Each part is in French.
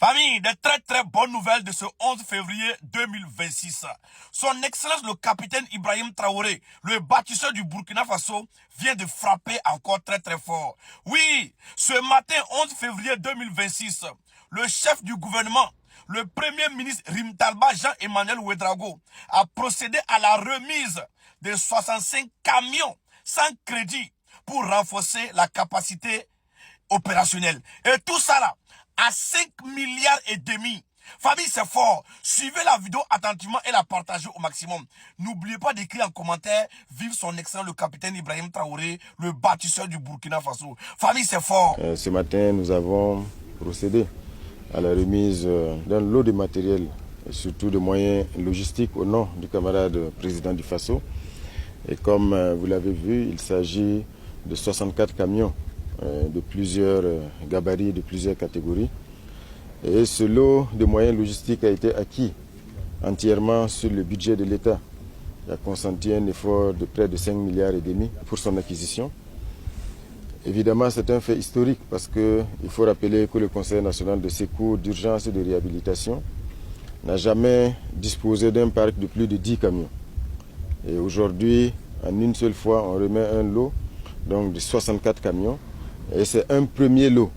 Famille, de très bonnes nouvelles de ce 11 février 2026. Son Excellence le capitaine Ibrahim Traoré, le bâtisseur du Burkina Faso, vient de frapper encore très fort. Oui, ce matin 11 février 2026, le chef du gouvernement, le premier ministre Rimtalba Jean-Emmanuel Ouedraogo, a procédé à la remise de 65 camions sans crédit pour renforcer la capacité opérationnelle. Et tout ça là, à 5 milliards et demi. Famille, c'est fort. Suivez la vidéo attentivement et la partagez au maximum. N'oubliez pas d'écrire en commentaire « Vive son excellent le capitaine Ibrahim Traoré, le bâtisseur du Burkina Faso ». Famille, c'est fort. Ce matin, nous avons procédé à la remise d'un lot de matériel et surtout de moyens logistiques au nom du camarade président du Faso. Et comme vous l'avez vu, il s'agit de 64 camions de plusieurs gabarits, de plusieurs catégories. Et ce lot de moyens logistiques a été acquis entièrement sur le budget de l'État. Il a consenti un effort de près de 5 milliards et demi pour son acquisition. Évidemment, c'est un fait historique parce qu'il faut rappeler que le Conseil national de secours, d'urgence et de réhabilitation n'a jamais disposé d'un parc de plus de 10 camions. Et aujourd'hui, en une seule fois, on remet un lot donc de 64 camions. Et c'est un premier lot,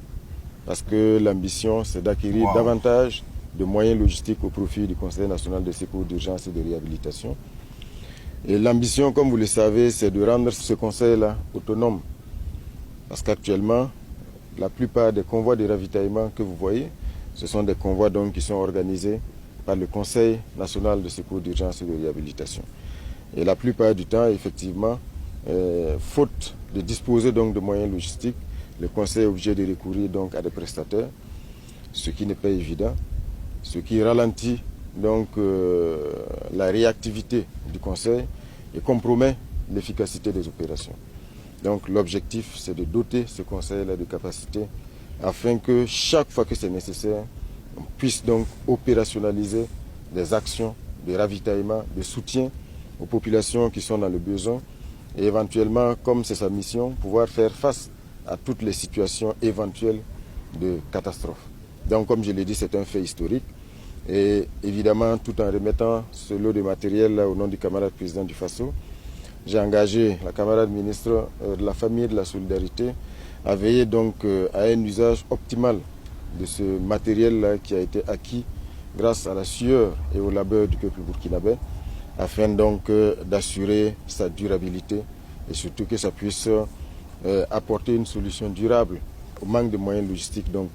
parce que l'ambition, c'est d'acquérir davantage de moyens logistiques au profit du Conseil national de secours, d'urgence et de réhabilitation. Et l'ambition, comme vous le savez, c'est de rendre ce conseil-là autonome. Parce qu'actuellement, la plupart des convois de ravitaillement que vous voyez, ce sont des convois donc, qui sont organisés par le Conseil national de secours, d'urgence et de réhabilitation. Et la plupart du temps, effectivement, faute de disposer donc de moyens logistiques, le Conseil est obligé de recourir donc à des prestataires, ce qui n'est pas évident, ce qui ralentit donc la réactivité du Conseil et compromet l'efficacité des opérations. Donc l'objectif, c'est de doter ce Conseil-là de capacités afin que chaque fois que c'est nécessaire, on puisse donc opérationnaliser des actions de ravitaillement, de soutien aux populations qui sont dans le besoin et éventuellement, comme c'est sa mission, pouvoir faire face à toutes les situations éventuelles de catastrophe. Donc, comme je l'ai dit, c'est un fait historique. Et évidemment, tout en remettant ce lot de matériel là, au nom du camarade président du Faso, j'ai engagé la camarade ministre de la Famille et de la Solidarité à veiller donc à un usage optimal de ce matériel là qui a été acquis grâce à la sueur et au labeur du peuple burkinabé, afin donc d'assurer sa durabilité et surtout que ça puisse apporter une solution durable au manque de moyens logistiques donc